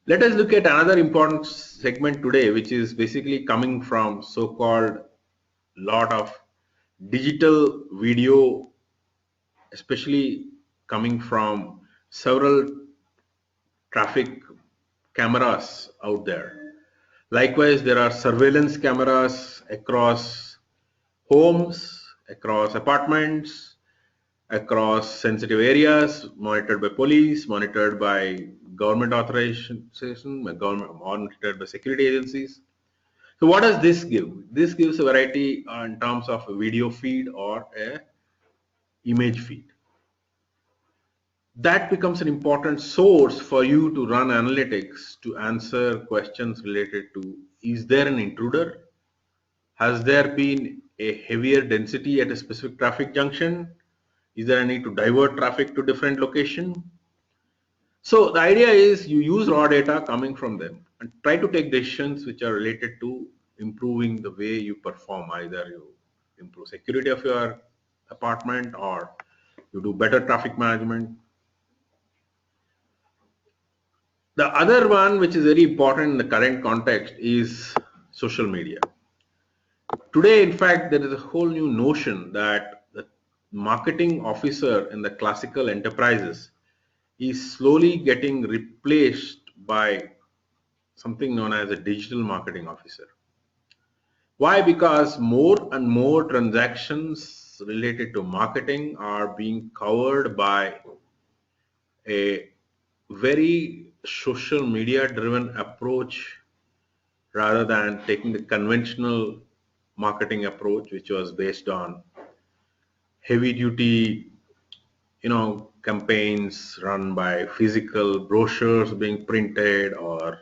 Let us look at another important segment today, which is basically coming from so-called lot of digital video, especially coming from several traffic cameras out there. Likewise, there are surveillance cameras across homes, across apartments, across sensitive areas, monitored by police, monitored by government authorization, government monitored by security agencies. So what does this give? This gives a variety in terms of a video feed or a image feed. That becomes an important source for you to run analytics to answer questions related to, is there an intruder? Has there been a heavier density at a specific traffic junction? Is there a need to divert traffic to different location? So the idea is you use raw data coming from them and try to take decisions which are related to improving the way you perform. Either you improve security of your apartment or you do better traffic management. The other one which is very important in the current context is social media. Today, in fact, there is a whole new notion that the marketing officer in the classical enterprises is slowly getting replaced by something known as a digital marketing officer. Why? Because more and more transactions related to marketing are being covered by a very social media driven approach rather than taking the conventional marketing approach, which was based on heavy duty, campaigns run by physical brochures being printed or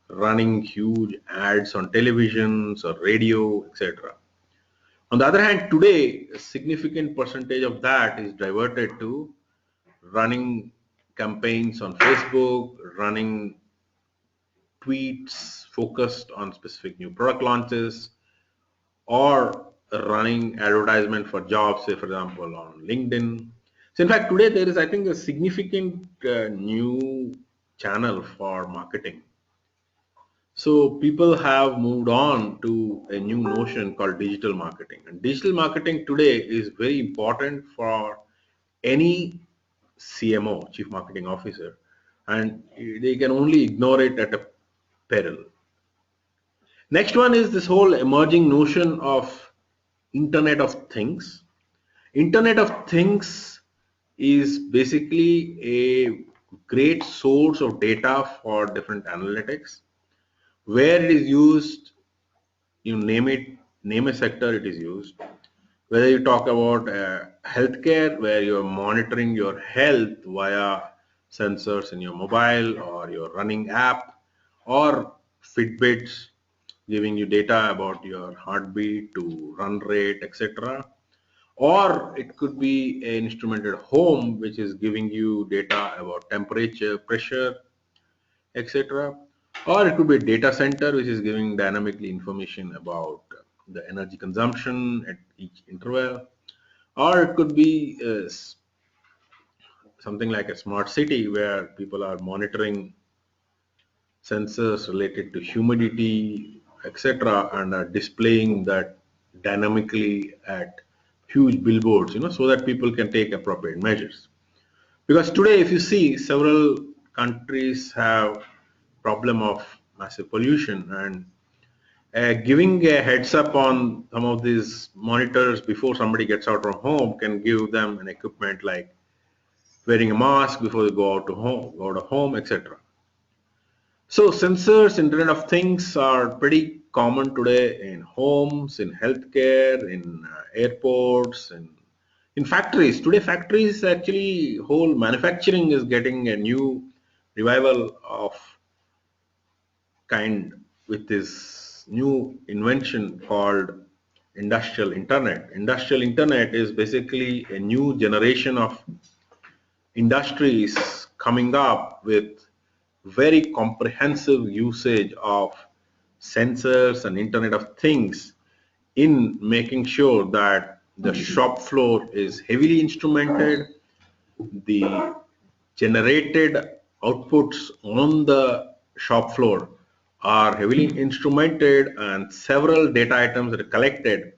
running huge ads on televisions or radio, etc. On the other hand, today, a significant percentage of that is diverted to running campaigns on Facebook, running tweets focused on specific new product launches, or running advertisement for jobs, say for example on LinkedIn. So in fact, today there is, I think, a significant new channel for marketing. So people have moved on to a new notion called digital marketing. And digital marketing today is very important for any CMO, Chief Marketing Officer, and they can only ignore it at a peril. Next one is this whole emerging notion of Internet of Things. Internet of Things is basically a great source of data for different analytics. Where it is used, you name it, name a sector it is used. Whether you talk about healthcare, where you're monitoring your health via sensors in your mobile or your running app, or Fitbits giving you data about your heartbeat to run rate, etc. Or it could be an instrument at home which is giving you data about temperature, pressure, etc. Or it could be a data center which is giving dynamically information about the energy consumption at each interval. Or it could be something like a smart city where people are monitoring sensors related to humidity, etc., and are displaying that dynamically at huge billboards, so that people can take appropriate measures. Because today, if you see, several countries have problem of massive pollution, and giving a heads up on some of these monitors before somebody gets out from home can give them an equipment like wearing a mask before they go out of home, etc. So sensors, Internet of Things are pretty common today in homes, in healthcare, in airports, in factories. Today, factories actually, whole manufacturing is getting a new revival of kind with this new invention called industrial internet. Industrial internet is basically a new generation of industries coming up with very comprehensive usage of sensors and Internet of Things in making sure that the shop floor is heavily instrumented, the generated outputs on the shop floor are heavily instrumented, and several data items that are collected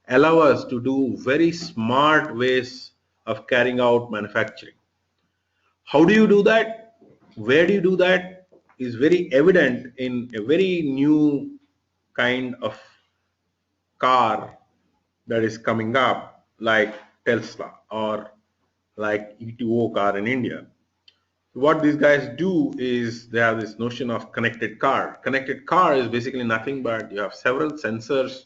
allow us to do very smart ways of carrying out manufacturing. How do you do that? Where do you do that? Is very evident in a very new kind of car that is coming up, like Tesla or like E2O car in India. What these guys do is they have this notion of connected car. Connected car is basically nothing but you have several sensors.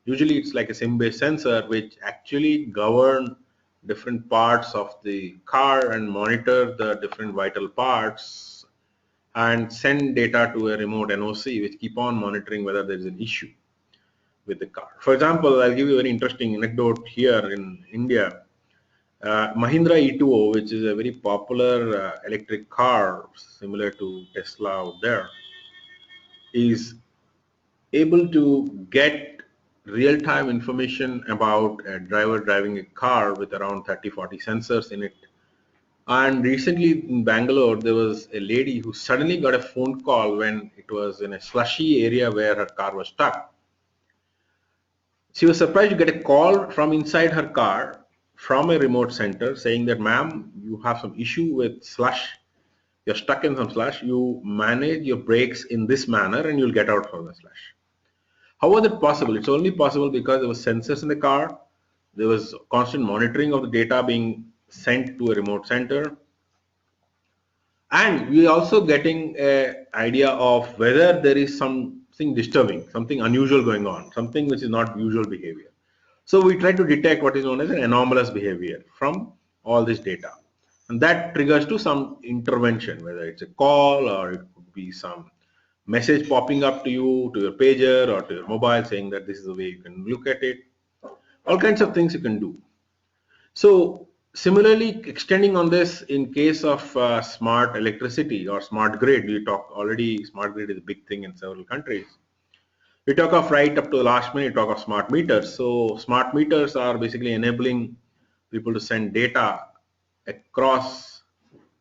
Usually it's like a SIM-based sensor which actually govern different parts of the car and monitor the different vital parts and send data to a remote NOC which keep on monitoring whether there is an issue with the car. For example, I'll give you a very interesting anecdote here in India. Mahindra E2O, which is a very popular electric car similar to Tesla out there, is able to get real-time information about a driver driving a car with around 30-40 sensors in it. And recently in Bangalore, there was a lady who suddenly got a phone call when it was in a slushy area where her car was stuck. She was surprised to get a call from inside her car from a remote center saying that, ma'am, you have some issue with slush. You're stuck in some slush. You manage your brakes in this manner and you'll get out from the slush. How was it possible? It's only possible because there were sensors in the car. There was constant monitoring of the data being sent to a remote center. And we also getting an idea of whether there is something disturbing, something unusual going on, something which is not usual behavior. So we try to detect what is known as an anomalous behavior from all this data. And that triggers to some intervention, whether it's a call or it could be some message popping up to you, to your pager or to your mobile saying that this is the way you can look at it. All kinds of things you can do. So similarly, extending on this in case of smart electricity or smart grid, we talk already, smart grid is a big thing in several countries. We talk of right up to the last minute, talk of smart meters. So smart meters are basically enabling people to send data across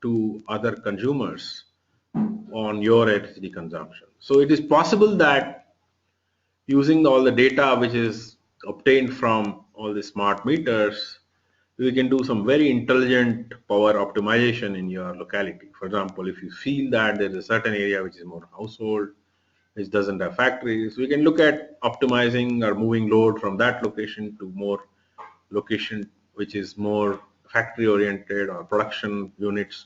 to other consumers on your electricity consumption. So it is possible that using all the data which is obtained from all the smart meters, we can do some very intelligent power optimization in your locality. For example, if you feel that there is a certain area which is more household, which doesn't have factories, we can look at optimizing or moving load from that location to more location which is more factory oriented or production units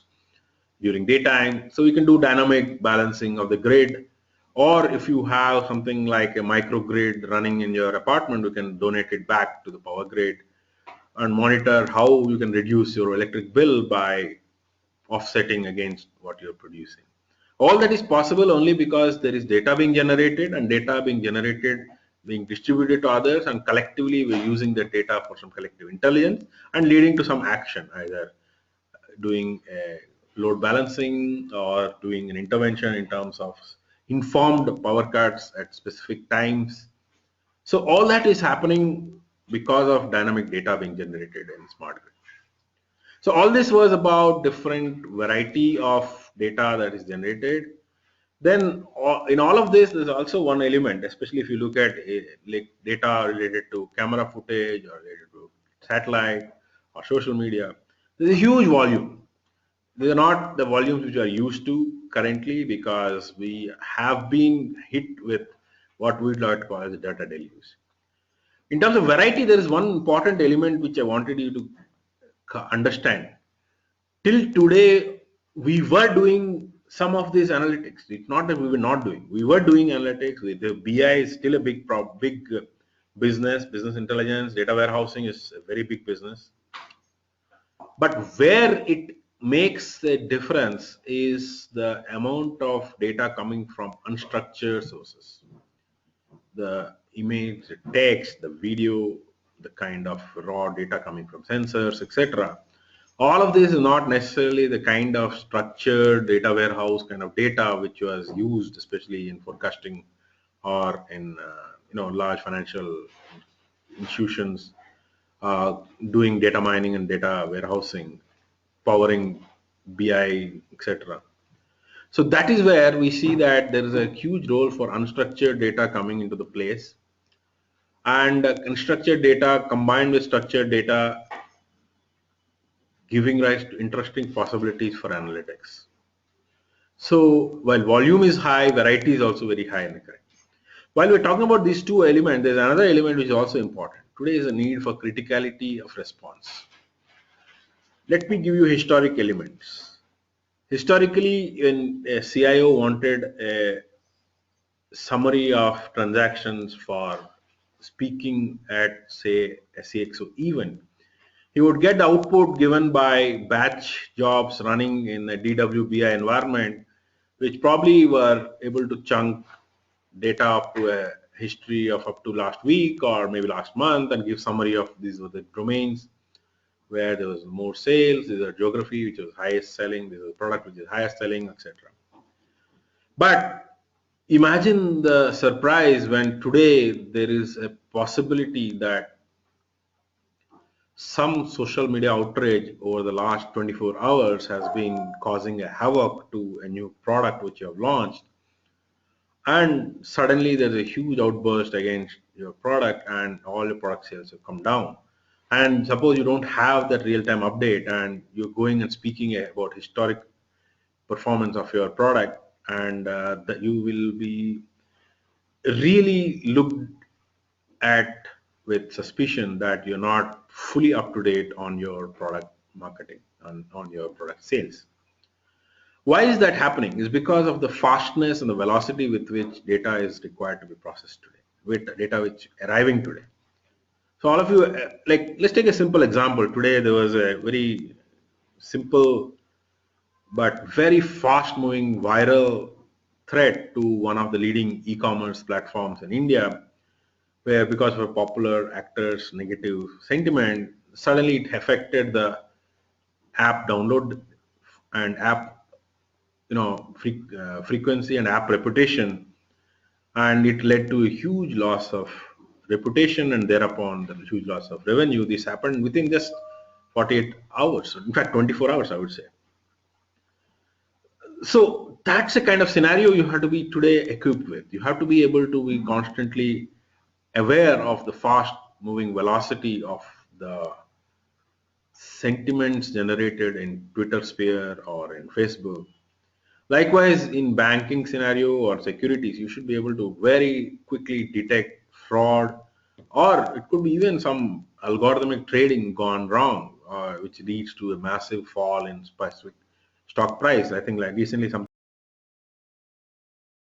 during daytime. So we can do dynamic balancing of the grid. Or if you have something like a microgrid running in your apartment, we can donate it back to the power grid and monitor how you can reduce your electric bill by offsetting against what you're producing. All that is possible only because there is data being generated and data being generated being distributed to others, and collectively we're using the data for some collective intelligence and leading to some action, either doing a load balancing or doing an intervention in terms of informed power cuts at specific times. So all that is happening because of dynamic data being generated in smart grid. So all this was about different variety of data that is generated. Then in all of this, there's also one element, especially if you look at like data related to camera footage or related to satellite or social media. There's a huge volume. These are not the volumes which are used to currently because we have been hit with what we'd like to call as a data deluge. In terms of variety, there is one important element which I wanted you to understand. Till today, we were doing some of these analytics. It's not that we were not doing. We were doing analytics. The BI is still a big business. Business intelligence, data warehousing is a very big business. But where it makes a difference is the amount of data coming from unstructured sources. The image, the text, the video, the kind of raw data coming from sensors, etc. All of this is not necessarily the kind of structured data warehouse kind of data which was used, especially in forecasting or in large financial institutions doing data mining and data warehousing, powering BI, etc. So that is where we see that there is a huge role for unstructured data coming into the place, and unstructured data combined with structured data giving rise to interesting possibilities for analytics. So while volume is high, variety is also very high in the current. While we're talking about these two elements, there's another element which is also important. Today is a need for criticality of response. Let me give you historic elements. Historically, when a CIO wanted a summary of transactions for speaking at, say, a CXO event, he would get the output given by batch jobs running in a DWBI environment, which probably were able to chunk data up to a history of up to last week or maybe last month and give summary of these were the domains where there was more sales, these are geography which was highest selling, this is a product which is highest selling, etc. But imagine the surprise when today there is a possibility that some social media outrage over the last 24 hours has been causing a havoc to a new product which you have launched, and suddenly there's a huge outburst against your product and all your product sales have come down. And suppose you don't have that real-time update and you're going and speaking about historic performance of your product, and that you will be really looked at with suspicion that you're not fully up to date on your product marketing, on your product sales. Why is that happening? Is because of the fastness and the velocity with which data is required to be processed today, with data which arriving today. So all of you, like, let's take a simple example. Today there was a very simple but very fast moving viral thread to one of the leading e-commerce platforms in India, where because of a popular actor's negative sentiment, suddenly it affected the app download and app, frequency and app reputation, and it led to a huge loss of reputation and thereupon the huge loss of revenue. This happened within just 48 hours, in fact 24 hours I would say. So that's a kind of scenario you have to be today equipped with. You have to be able to be constantly aware of the fast moving velocity of the sentiments generated in Twitter sphere or in Facebook. Likewise, in banking scenario or securities, you should be able to very quickly detect fraud, or it could be even some algorithmic trading gone wrong, which leads to a massive fall in specific stock price. I think like recently some